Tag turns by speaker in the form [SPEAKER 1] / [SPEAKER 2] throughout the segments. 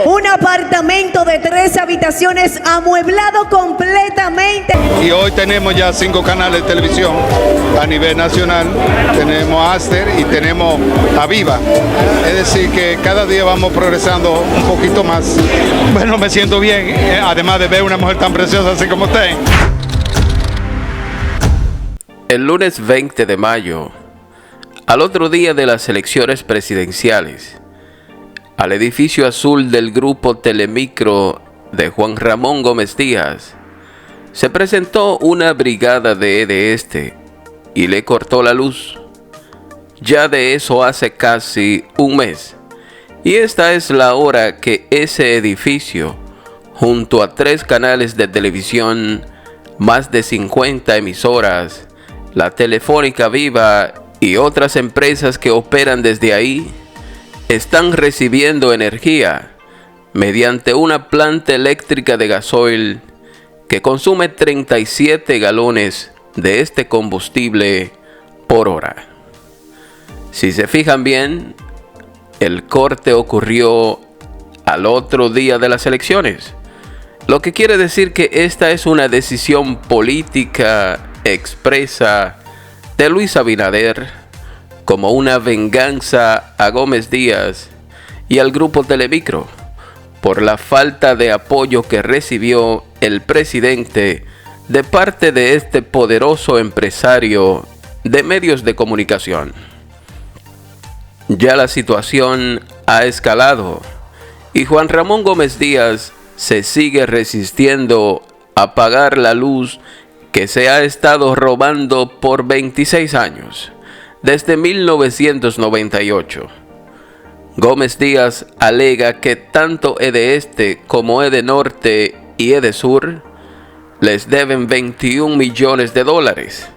[SPEAKER 1] Un apartamento de 3 habitaciones amueblado completamente.
[SPEAKER 2] Y hoy tenemos ya 5 canales de televisión a nivel nacional. Tenemos Aster y tenemos Aviva. Es decir, que cada día vamos progresando un poquito más. Bueno, me siento bien, además de ver una mujer tan preciosa así como usted.
[SPEAKER 3] El lunes 20 de mayo, al otro día de las elecciones presidenciales, al edificio azul del grupo Telemicro de Juan Ramón Gómez Díaz, se presentó una brigada de EDE y le cortó la luz. Ya de eso hace casi un mes, y esta es la hora que ese edificio, junto a 3 canales de televisión, más de 50 emisoras, la Telefónica Viva y otras empresas que operan desde ahí, están recibiendo energía mediante una planta eléctrica de gasoil que consume 37 galones de este combustible por hora. Si se fijan bien, el corte ocurrió al otro día de las elecciones, lo que quiere decir que esta es una decisión política expresa de Luis Abinader como una venganza a Gómez Díaz y al grupo Telemicro por la falta de apoyo que recibió el presidente de parte de este poderoso empresario de medios de comunicación. Ya la situación ha escalado y Juan Ramón Gómez Díaz se sigue resistiendo a pagar la luz que se ha estado robando por 26 años, desde 1998. Gómez Díaz alega que tanto EDE como EDE Norte y EDE Sur les deben 21 millones de dólares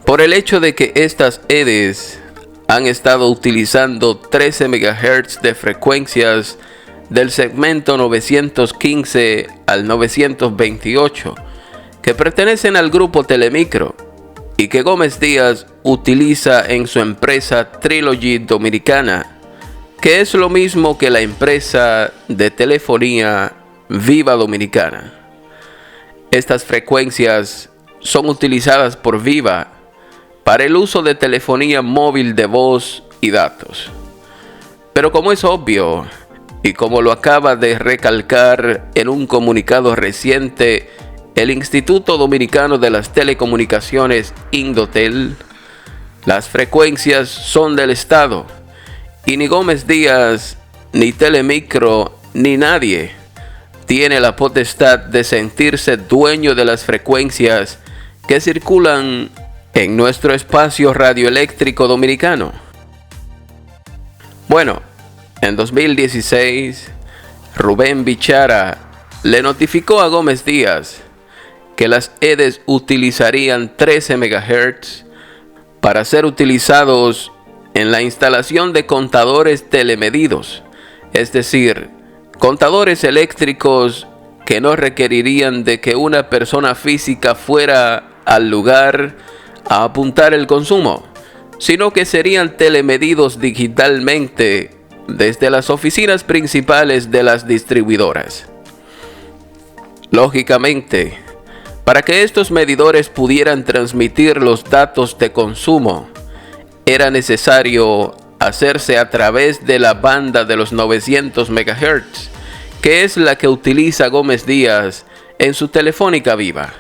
[SPEAKER 3] por el hecho de que estas EDEs han estado utilizando 13 MHz de frecuencias del segmento 915 al 928 que pertenecen al grupo Telemicro y que Gómez Díaz utiliza en su empresa Trilogy Dominicana, que es lo mismo que la empresa de telefonía Viva Dominicana. Estas frecuencias son utilizadas por Viva para el uso de telefonía móvil de voz y datos. Pero como es obvio, y como lo acaba de recalcar en un comunicado reciente el Instituto Dominicano de las Telecomunicaciones, Indotel, las frecuencias son del Estado y ni Gómez Díaz, ni Telemicro, ni nadie tiene la potestad de sentirse dueño de las frecuencias que circulan en nuestro espacio radioeléctrico dominicano. Bueno, en 2016, Rubén Bichara le notificó a Gómez Díaz que las EDEs utilizarían 13 MHz para ser utilizados en la instalación de contadores telemedidos, es decir, contadores eléctricos que no requerirían de que una persona física fuera al lugar a apuntar el consumo, sino que serían telemedidos digitalmente desde las oficinas principales de las distribuidoras. Lógicamente, para que estos medidores pudieran transmitir los datos de consumo, era necesario hacerse a través de la banda de los 900 MHz, que es la que utiliza Gómez Díaz en su Telefónica Viva.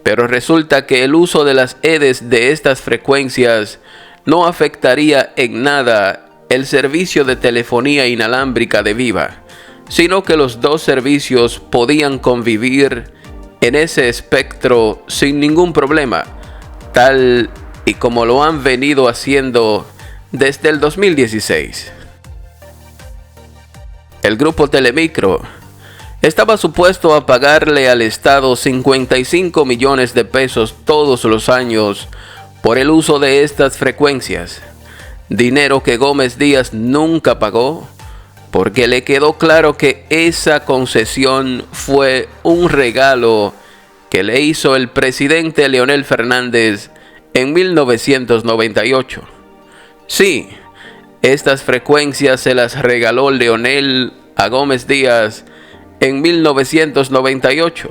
[SPEAKER 3] Pero resulta que el uso de las EDEs de estas frecuencias no afectaría en nada el servicio de telefonía inalámbrica de Viva, sino que los dos servicios podían convivir en ese espectro sin ningún problema, tal y como lo han venido haciendo desde el 2016. El grupo Telemicro estaba supuesto a pagarle al Estado 55 millones de pesos todos los años por el uso de estas frecuencias, dinero que Gómez Díaz nunca pagó, porque le quedó claro que esa concesión fue un regalo que le hizo el presidente Leonel Fernández en 1998. Sí, estas frecuencias se las regaló Leonel a Gómez Díaz en 1998,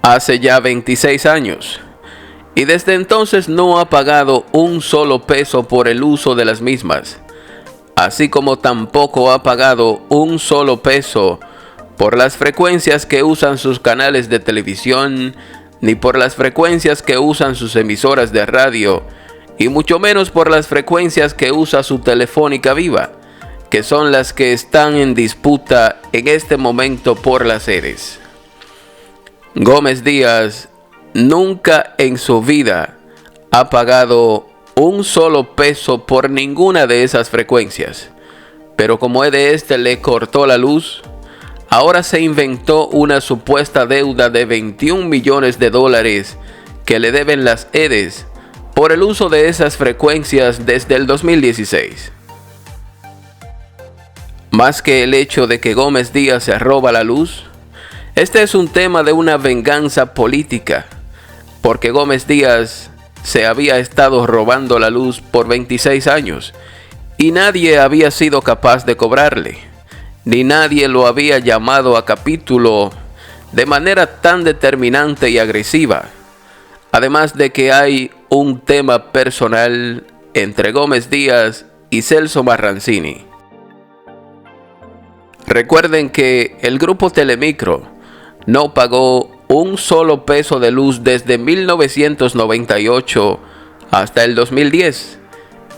[SPEAKER 3] hace ya 26 años, y desde entonces no ha pagado un solo peso por el uso de las mismas, así como tampoco ha pagado un solo peso por las frecuencias que usan sus canales de televisión, ni por las frecuencias que usan sus emisoras de radio, y mucho menos por las frecuencias que usa su Telefónica Viva, que son las que están en disputa en este momento por las sedes. Gómez Díaz nunca en su vida ha pagado un solo peso por ninguna de esas frecuencias, pero como EDE le cortó la luz, ahora se inventó una supuesta deuda de $21 millones que le deben las EDES por el uso de esas frecuencias desde el 2016. Más que el hecho de que Gómez Díaz se roba la luz, este es un tema de una venganza política, porque Gómez Díaz se había estado robando la luz por 26 años y nadie había sido capaz de cobrarle, ni nadie lo había llamado a capítulo de manera tan determinante y agresiva. Además de que hay un tema personal entre Gómez Díaz y Celso Marrancini. Recuerden que el grupo Telemicro no pagó un solo peso de luz desde 1998 hasta el 2010.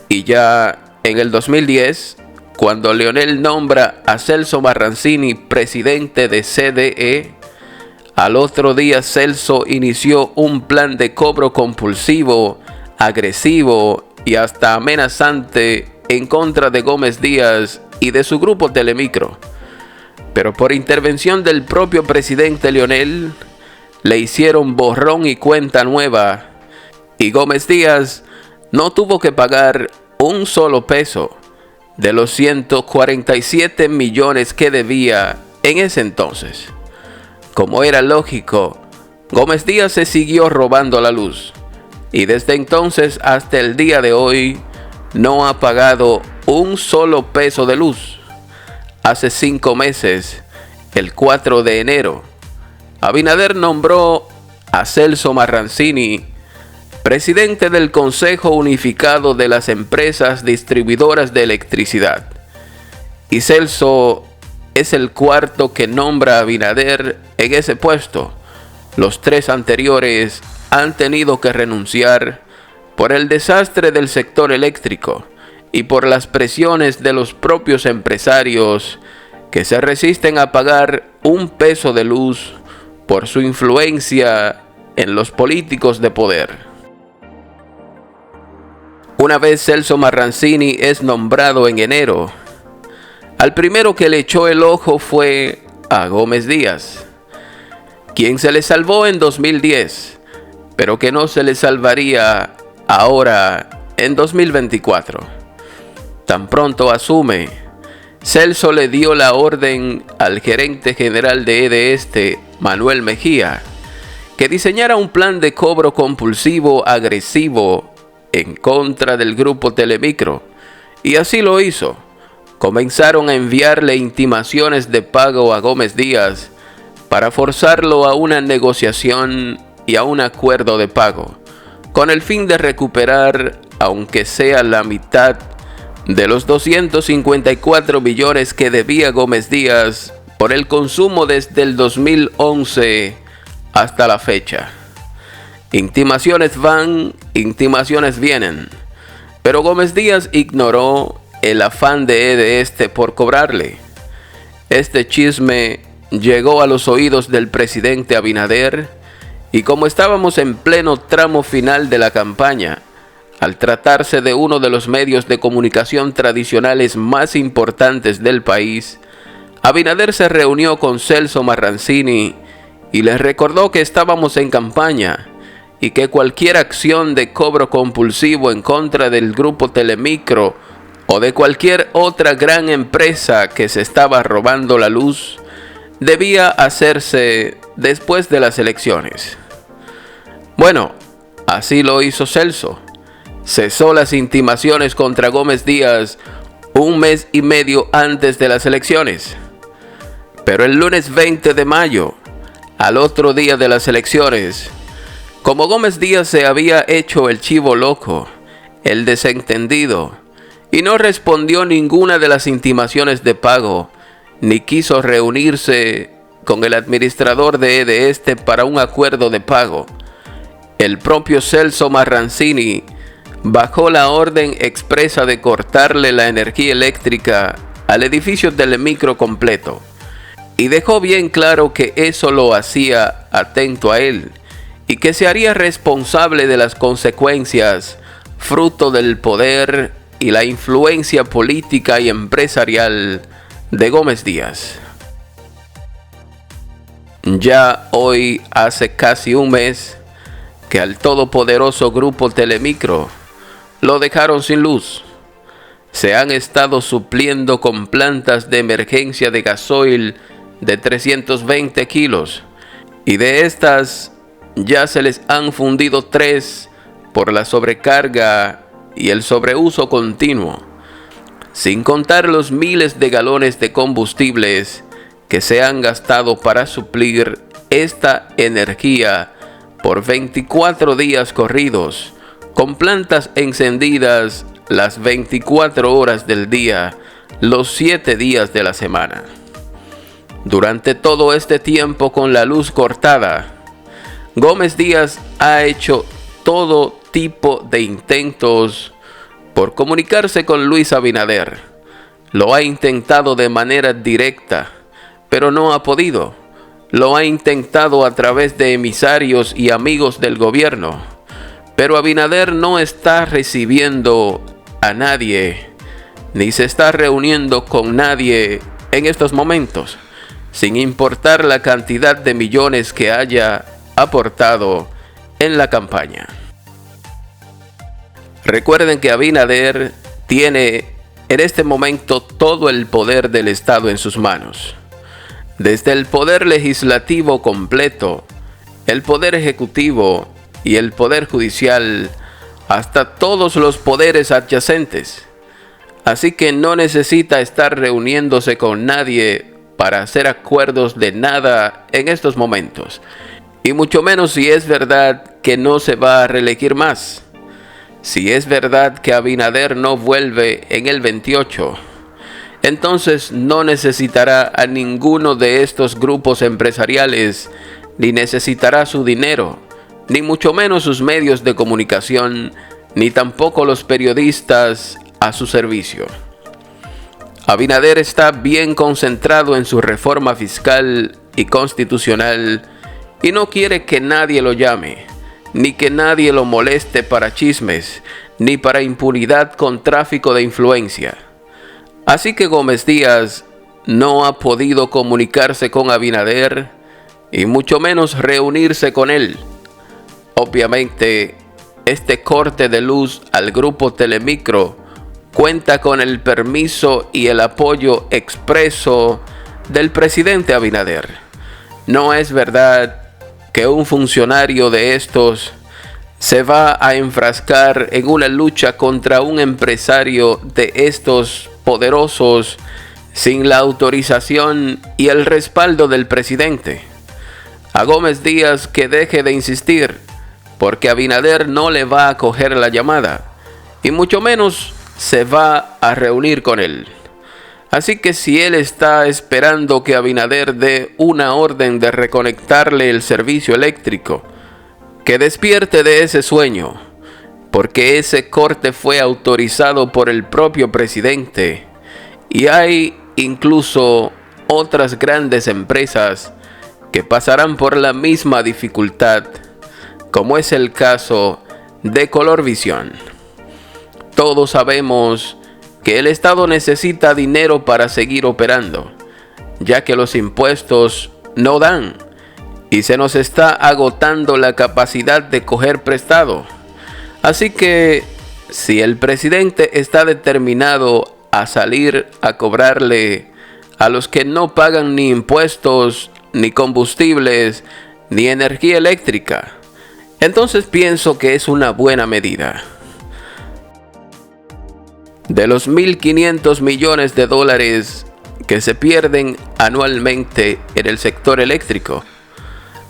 [SPEAKER 3] Y ya en el 2010, cuando Leonel nombra a Celso Marrancini presidente de CDE, al otro día Celso inició un plan de cobro compulsivo, agresivo y hasta amenazante en contra de Gómez Díaz y de su grupo Telemicro. Pero por intervención del propio presidente Leonel, le hicieron borrón y cuenta nueva, y Gómez Díaz no tuvo que pagar un solo peso de los 147 millones que debía en ese entonces. Como era lógico, Gómez Díaz se siguió robando la luz, y desde entonces hasta el día de hoy no ha pagado un solo peso de luz. Hace 5 meses, el 4 de enero, Abinader nombró a Celso Marrancini presidente del Consejo Unificado de las Empresas Distribuidoras de Electricidad. Y Celso es el cuarto que nombra a Abinader en ese puesto. Los 3 anteriores han tenido que renunciar por el desastre del sector eléctrico y por las presiones de los propios empresarios que se resisten a pagar un peso de luz por su influencia en los políticos de poder. Una vez Celso Marrancini es nombrado en enero, al primero que le echó el ojo fue a Gómez Díaz, quien se le salvó en 2010, pero que no se le salvaría ahora en 2024. Tan pronto asume, Celso le dio la orden al gerente general de EDE, Manuel Mejía, que diseñara un plan de cobro compulsivo agresivo en contra del grupo Telemicro, y así lo hizo. Comenzaron a enviarle intimaciones de pago a Gómez Díaz para forzarlo a una negociación y a un acuerdo de pago, con el fin de recuperar, aunque sea la mitad, de los 254 millones que debía Gómez Díaz por el consumo desde el 2011 hasta la fecha. Intimaciones van, intimaciones vienen, pero Gómez Díaz ignoró el afán de EDE por cobrarle. Este chisme llegó a los oídos del presidente Abinader, y como estábamos en pleno tramo final de la campaña, al tratarse de uno de los medios de comunicación tradicionales más importantes del país, Abinader se reunió con Celso Marrancini y les recordó que estábamos en campaña y que cualquier acción de cobro compulsivo en contra del grupo Telemicro o de cualquier otra gran empresa que se estaba robando la luz debía hacerse después de las elecciones. Bueno, así lo hizo Celso. Cesó las intimaciones contra Gómez Díaz 1 mes y medio antes de las elecciones. Pero el lunes 20 de mayo, al otro día de las elecciones, como Gómez Díaz se había hecho el chivo loco, el desentendido, y no respondió ninguna de las intimaciones de pago, ni quiso reunirse con el administrador de EDESTE para un acuerdo de pago, el propio Celso Marrancini bajó la orden expresa de cortarle la energía eléctrica al edificio Telemicro completo y dejó bien claro que eso lo hacía atento a él y que se haría responsable de las consecuencias fruto del poder y la influencia política y empresarial de Gómez Díaz. Ya hoy hace casi un mes que al todopoderoso grupo Telemicro lo dejaron sin luz. Se han estado supliendo con plantas de emergencia de gasoil de 320 kilos y de estas ya se les han fundido 3 por la sobrecarga y el sobreuso continuo, sin contar los miles de galones de combustibles que se han gastado para suplir esta energía por 24 días corridos, con plantas encendidas las 24 horas del día, los 7 días de la semana. Durante todo este tiempo con la luz cortada, Gómez Díaz ha hecho todo tipo de intentos por comunicarse con Luis Abinader. Lo ha intentado de manera directa, pero no ha podido. Lo ha intentado a través de emisarios y amigos del gobierno, pero Abinader no está recibiendo a nadie, ni se está reuniendo con nadie en estos momentos, sin importar la cantidad de millones que haya aportado en la campaña. Recuerden que Abinader tiene en este momento todo el poder del Estado en sus manos. Desde el poder legislativo completo, el poder ejecutivo y el poder judicial, hasta todos los poderes adyacentes. Así que no necesita estar reuniéndose con nadie para hacer acuerdos de nada en estos momentos. Y mucho menos si es verdad que no se va a reelegir más. Si es verdad que Abinader no vuelve en el 28, entonces no necesitará a ninguno de estos grupos empresariales, ni necesitará su dinero, ni mucho menos sus medios de comunicación, ni tampoco los periodistas a su servicio. Abinader está bien concentrado en su reforma fiscal y constitucional y no quiere que nadie lo llame, ni que nadie lo moleste para chismes, ni para impunidad con tráfico de influencia. Así que Gómez Díaz no ha podido comunicarse con Abinader y mucho menos reunirse con él. Obviamente, este corte de luz al grupo Telemicro cuenta con el permiso y el apoyo expreso del presidente Abinader. No es verdad que un funcionario de estos se va a enfrascar en una lucha contra un empresario de estos poderosos sin la autorización y el respaldo del presidente. A Gómez Díaz que deje de insistir, porque Abinader no le va a coger la llamada y mucho menos se va a reunir con él. Así que si él está esperando que Abinader dé una orden de reconectarle el servicio eléctrico, que despierte de ese sueño, porque ese corte fue autorizado por el propio presidente y hay incluso otras grandes empresas que pasarán por la misma dificultad, como es el caso de Colorvisión. Todos sabemos que el Estado necesita dinero para seguir operando, ya que los impuestos no dan y se nos está agotando la capacidad de coger prestado. Así que si el presidente está determinado a salir a cobrarle a los que no pagan ni impuestos, ni combustibles, ni energía eléctrica, entonces pienso que es una buena medida. De los $1.500 millones que se pierden anualmente en el sector eléctrico.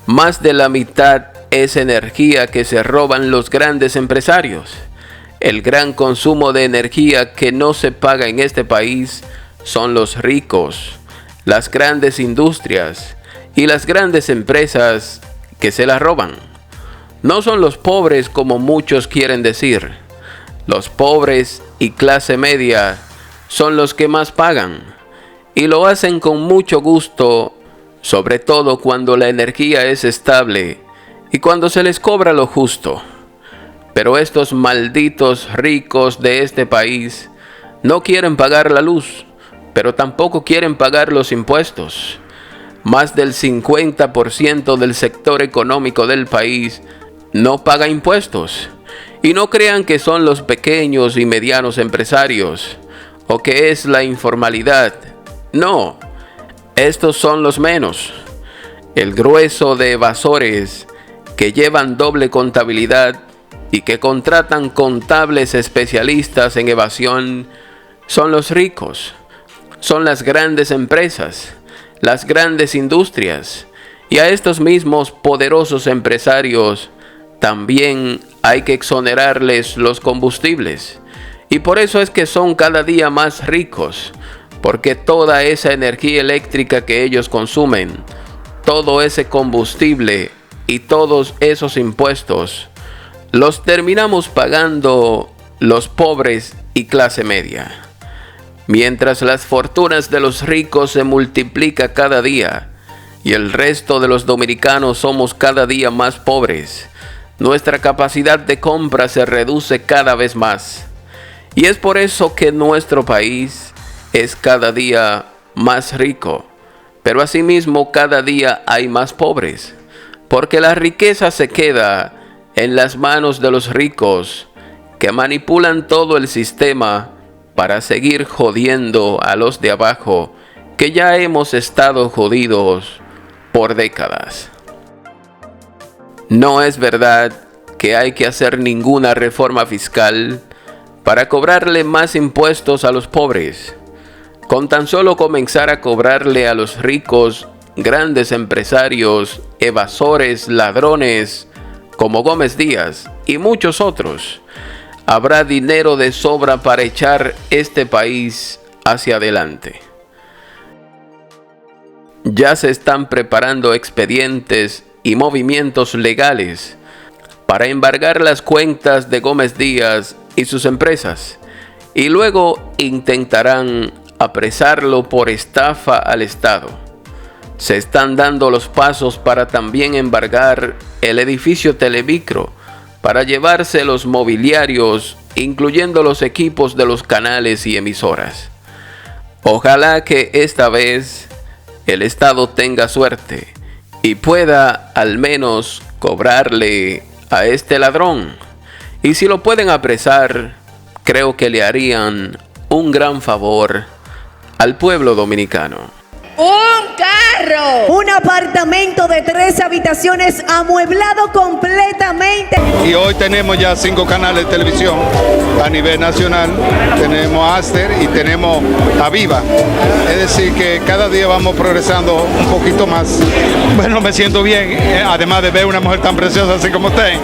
[SPEAKER 3] Más de la mitad es energía que se roban los grandes empresarios. El gran consumo de energía que no se paga en este país son los ricos, las grandes industrias y las grandes empresas que se la roban. No son los pobres como muchos quieren decir. Los pobres y clase media son los que más pagan y lo hacen con mucho gusto, sobre todo cuando la energía es estable y cuando se les cobra lo justo. Pero estos malditos ricos de este país no quieren pagar la luz, pero tampoco quieren pagar los impuestos. Más del 50% del sector económico del país no paga impuestos. Y no crean que son los pequeños y medianos empresarios o que es la informalidad. No, estos son los menos. El grueso de evasores que llevan doble contabilidad y que contratan contables especialistas en evasión son los ricos, son las grandes empresas, las grandes industrias, y a estos mismos poderosos empresarios también hay que exonerarles los combustibles. Y por eso es que son cada día más ricos, porque toda esa energía eléctrica que ellos consumen, todo ese combustible y todos esos impuestos, los terminamos pagando los pobres y clase media. Mientras las fortunas de los ricos se multiplican cada día y el resto de los dominicanos somos cada día más pobres, nuestra capacidad de compra se reduce cada vez más. Y es por eso que nuestro país es cada día más rico, pero asimismo cada día hay más pobres, porque la riqueza se queda en las manos de los ricos, que manipulan todo el sistema para seguir jodiendo a los de abajo, que ya hemos estado jodidos por décadas. No es verdad que hay que hacer ninguna reforma fiscal para cobrarle más impuestos a los pobres. Con tan solo comenzar a cobrarle a los ricos, grandes empresarios, evasores, ladrones, como Gómez Díaz y muchos otros, habrá dinero de sobra para echar este país hacia adelante. Ya se están preparando expedientes y movimientos legales para embargar las cuentas de Gómez Díaz y sus empresas, y luego intentarán apresarlo por estafa al Estado. Se están dando los pasos para también embargar el edificio Telemicro, para llevarse los mobiliarios, incluyendo los equipos de los canales y emisoras. Ojalá que esta vez el Estado tenga suerte y pueda al menos cobrarle a este ladrón. Y si lo pueden apresar, creo que le harían un gran favor al pueblo dominicano.
[SPEAKER 1] Un carro, un apartamento de 3 habitaciones amueblado completamente.
[SPEAKER 2] Y hoy tenemos ya 5 canales de televisión a nivel nacional. Tenemos Aster y tenemos Aviva. Es decir, que cada día vamos progresando un poquito más. Bueno, me siento bien, además de ver una mujer tan preciosa así como usted.